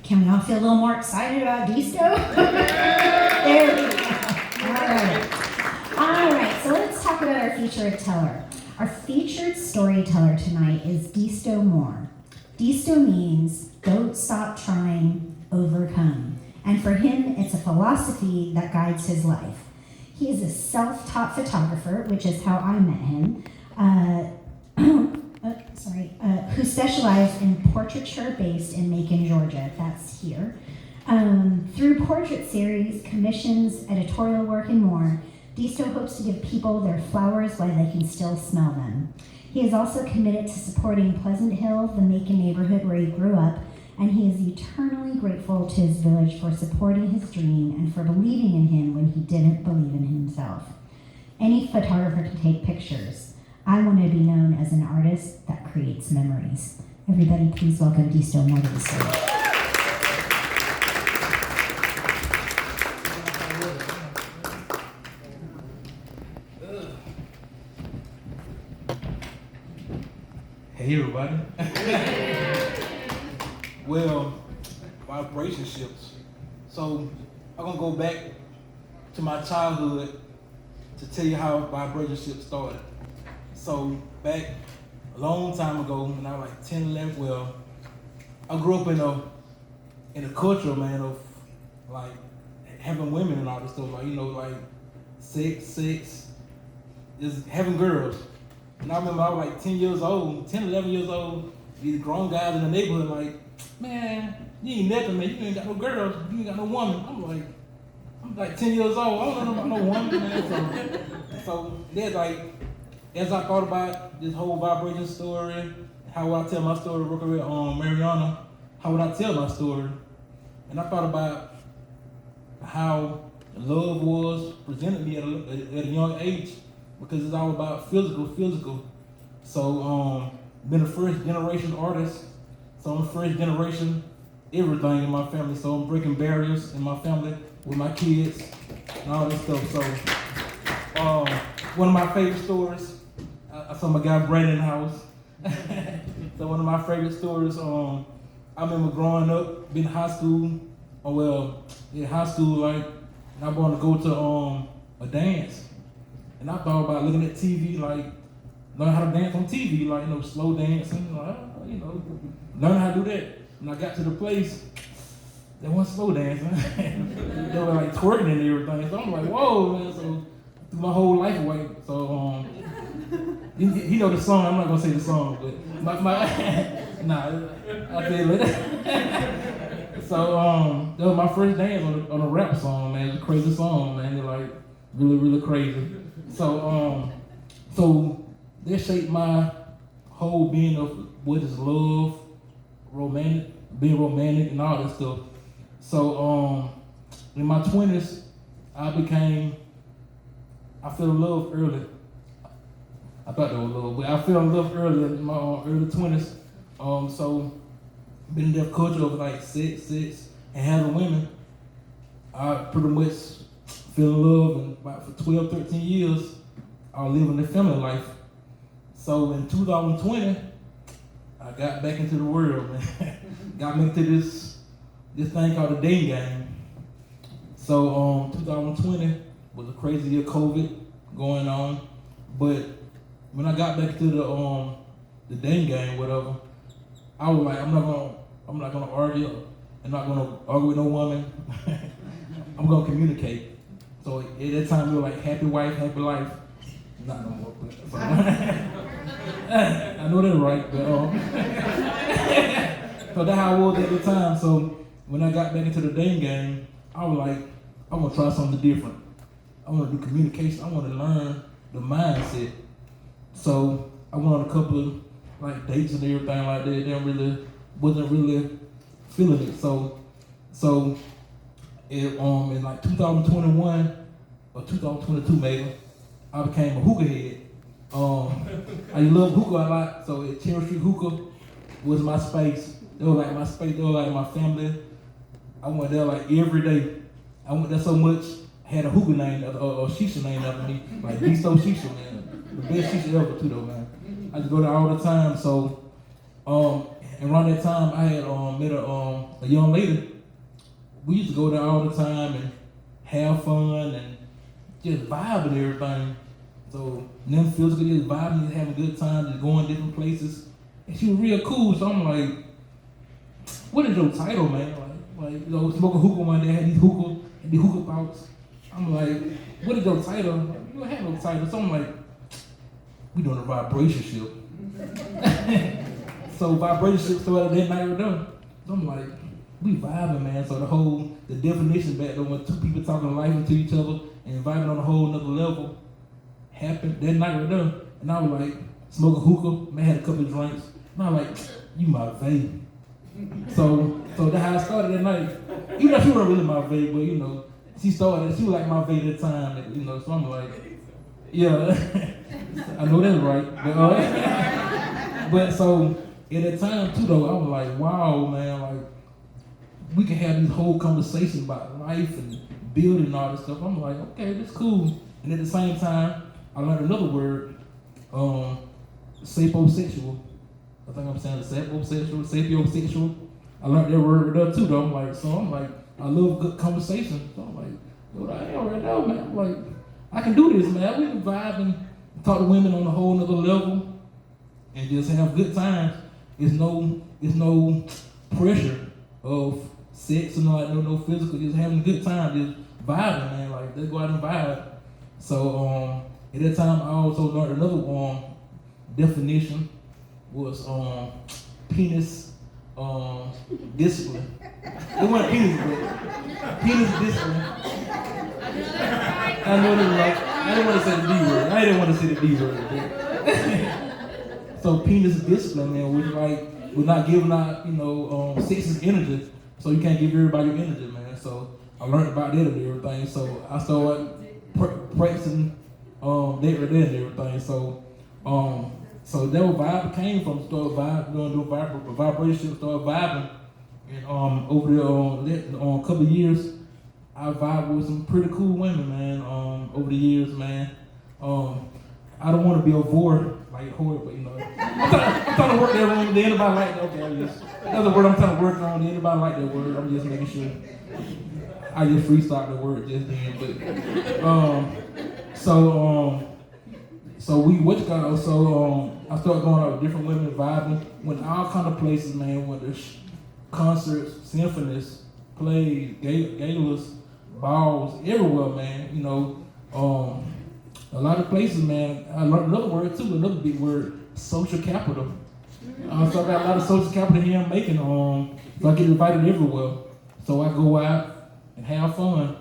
Can we all feel a little more excited about DSTO? There we go. All right, so let's talk about our featured teller. Our featured storyteller tonight is DSTO Moore. DSTO means don't stop trying, overcome. And for him, it's a philosophy that guides his life. He is a self-taught photographer, which is how I met him, who specialized in portraiture based in Macon, Georgia. That's here. Through portrait series, commissions, editorial work, and more, DSTO hopes to give people their flowers while they can still smell them. He is also committed to supporting Pleasant Hill, the Macon neighborhood where he grew up, and he is eternally grateful to his village for supporting his dream and for believing in him when he didn't believe in himself. Any photographer can take pictures. I want to be known as an artist that creates memories. Everybody, please welcome DSTO Moore to the stage. Hey everybody. Well, Vibrationships. So I'm gonna go back to my childhood to tell you how Vibrationships started. So back a long time ago, when I was like 10, 11, well, I grew up in a culture, man, of like having women and all this stuff, like, you know, like sex, just having girls. And I remember I was like 10, 11 years old, these grown guys in the neighborhood like, man, you ain't nothing, man, you ain't got no girls, you ain't got no woman. I'm like 10 years old, I don't know about no woman, man. So there's like, as I thought about this whole vibration story, how would I tell my story, working with Mariana, how would I tell my story? And I thought about how love was presented me at a young age, because it's all about physical. So, been a first generation artist, so I'm first generation everything in my family. So I'm breaking barriers in my family with my kids and all this stuff. So, one of my favorite stories, I saw my guy Brandon in the house. So one of my favorite stories, I remember growing up, being in high school, like, and I wanted to go to a dance. And I thought about looking at TV, like, learn how to dance on TV, like, you know, slow dancing, like, you know, learn how to do that. When I got to the place, they wasn't slow dancing. They were like twerking and everything. So I'm like, whoa, man. So threw my whole life away. So, you know the song, I'm not gonna say the song, but I'll tell you later. So, that was my first dance on a rap song, man. It was a crazy song, man. It like really, really crazy. So that shaped my whole being of what is love, being romantic and all that stuff. So in my 20s, I fell in love early. I thought that was love, but I fell in love early in my early 20s. So been in that culture of like sex, and having women. I pretty much fell in love, and about for 12, 13 years, I was living the family life. So in 2020, I got back into the world, man. Got me into this thing called the dating game. So 2020 was a crazy year, COVID going on. But when I got back to the dating game, whatever, I was like, I'm not gonna argue. I'm not gonna argue with no woman. I'm gonna communicate. So at that time we were like happy wife, happy life. Not no more. But, I know that's right, but so that's how I was at the time. So when I got back into the dating game, I was like, I want to try something different. I want to do communication. I want to learn the mindset. So I went on a couple of like dates and everything like that. Wasn't really feeling it. So in like 2021 or 2022 maybe, I became a hookah head. I love hookah a lot, so at Cherry Street Hookah was my space. They were like my space, they were like my family. I went there like every day. I went there so much, had a hookah name, or shisha name after me, like DSTO Shisha, man. The best shisha ever too though, man. I just go there all the time, so And around that time, I had met a young lady. We used to go there all the time and have fun and just vibe and everything. So them physically just vibing, just having a good time, just going different places. And she was real cool. So I'm like, what is your title, man? Like smoking hookah one day, had these hookah pouches. I'm like, what is your title? I'm like, you don't have no title. So I'm like, we doing a vibrationship. So vibrationship started that night with them. So I'm like, we vibing, man. So the definition back there when two people talking life into each other and vibing on a whole nother level happened that night with them. And I was like, smoking hookah, man, had a couple of drinks. And I was like, you my babe. So that's how I started that night. Even though she wasn't really my babe, but you know, she was like my babe at the time, you know, so I'm like, yeah, I know that's right. But so at that time too though, I was like, wow, man, like we can have this whole conversation about life and building and all this stuff. I'm like, okay, that's cool. And at the same time, I learned another word, sapiosexual. I think I'm saying sapiosexual. I learned that word there too though. I'm like, I love good conversation. So I'm like, what I am right now, man. I'm like, I can do this, man. We can vibe and talk to women on a whole nother level and just have good times. It's no pressure of sex and no physical, just having a good time, just vibing, man. Like, let's go out and vibe. So at that time I also learned another definition was penis discipline. It wasn't penis, but penis discipline. I know this right. I didn't want to say the D word. I didn't want to say the D word. So penis discipline, man, which like we're not giving out, sex is energy. So you can't give everybody your energy, man. So I learned about that and everything. So I started practicing that right there and everything. So that was vibe came from. Started vibing, do vibration, started vibing, and over there a couple of years, I vibed with some pretty cool women, man. Over the years, man. I don't want to be a whore, like whore, but I'm trying to work that room. Did anybody like that? Okay, that's the word I'm trying to work on. Did anybody like that word? I'm just making sure. I just freestyled the word just then, but I started going out with different women, vibing, went all kind of places, man. Went to concerts, symphonies, plays, galas, balls, everywhere, man. A lot of places, man. I learned another word too, another big word, social capital. So I got a lot of social capital here in Macon. So I get invited everywhere. So I go out and have fun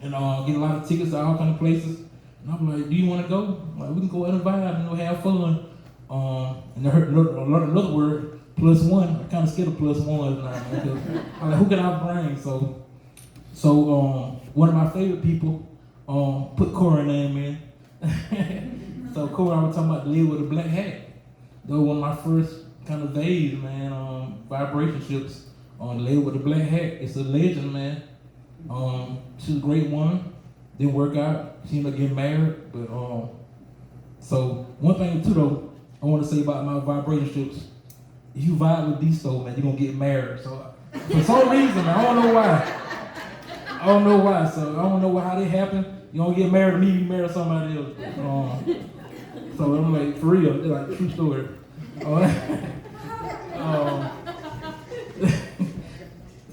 and get a lot of tickets to all kind of places. And I'm like, do you want to go? Like, we can go out and vibe, have fun. And I learned another word, +1. I'm kind of scared of +1s now, man. I'm like, who can I bring? So one of my favorite people put Corey's name in. So Corey, I was talking about the lady with the black hat. That was one of my first kind of days, man. Vibrationships on the lady with the black hat. It's a legend, man. She's a great woman. Didn't work out. She ended up getting married. But so one thing too though, I want to say about my vibrationships. If you vibe with DSTO, man, you're gonna get married. So for some reason, I don't know why. So I don't know how that happened. You don't get married to me, you marry somebody else. So I'm like, for real, it's like a true story.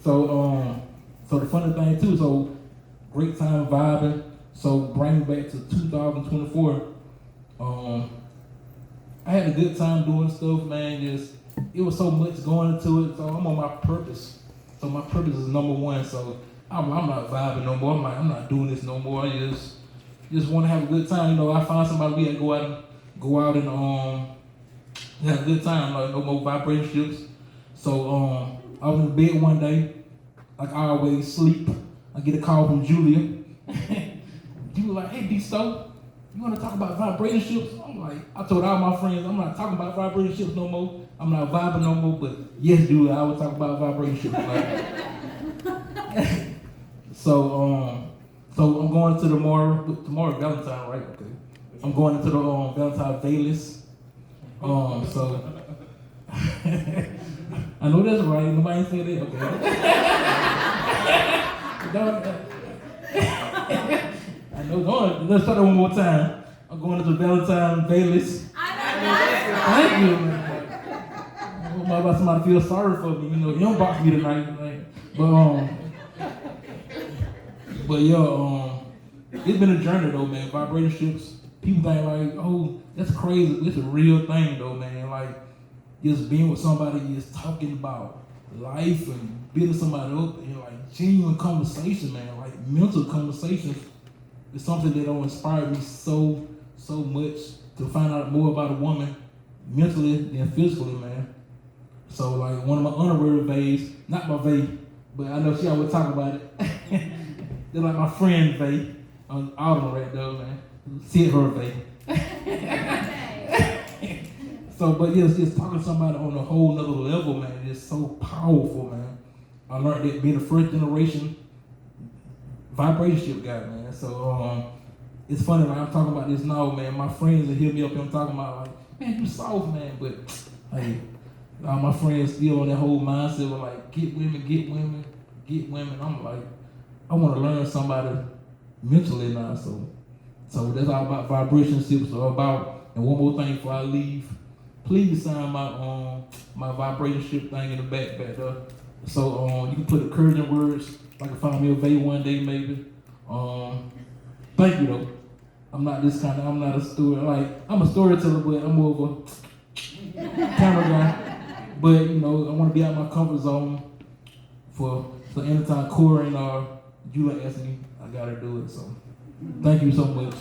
So the funny thing too, so great time vibing. So bring back to 2024. I had a good time doing stuff, man. It was so much going into it. So I'm on my purpose. So my purpose is number one. So I'm not vibing no more. I'm not doing this no more. I just want to have a good time. I find somebody we had to go out and have a good time. Like no more vibrationships. So I was in bed one day, like I always sleep. I get a call from Julia. Julia like, hey DSTO, you want to talk about vibrationships? I'm like, I told all my friends, I'm not talking about vibrationships no more. I'm not vibing no more. But yes, Julia, I will talk about vibrationships. Like, so I'm going to tomorrow Valentine, right? Okay. I'm going into the Valentine Vegas. I know that's right. Nobody said that. Okay. I know. Let's start that one more time. I'm going to the Valentine Bayless. Thank you. I'm about somebody to feel sorry for me. You unbox me tonight. But it's been a journey though, man. Vibrationships. People think like, oh, that's crazy. It's a real thing though, man. Like, just being with somebody, just talking about life and building somebody up, and like genuine conversation, man. Like mental conversations is something that inspired me so much to find out more about a woman mentally than physically, man. So like one of my honorary Vays, not my Vay, but I know she always talk about it. They're like my friend Vay on Autumn right there, man. See her Vay. So, but just talking to somebody on a whole nother level, man, it's so powerful, man. I learned that being a first generation vibrationship guy, man. So it's funny, like I'm talking about this now, man. My friends will hear me up here, I'm talking about like, man, you soft, man, but hey, all my friends still on that whole mindset of like, get women. I'm like, I want to learn somebody mentally now, so that's all about vibrationships are about. And one more thing before I leave, please sign my vibrationship thing in the back there. So you can put encouraging words, like I find me a Vay one day maybe. Thank you though. I'm not a story, like I'm a storyteller, but I'm more of a camera guy. But I want to be out of my comfort zone for anytime Corey and Julia asked me, I gotta do it. So thank you so much.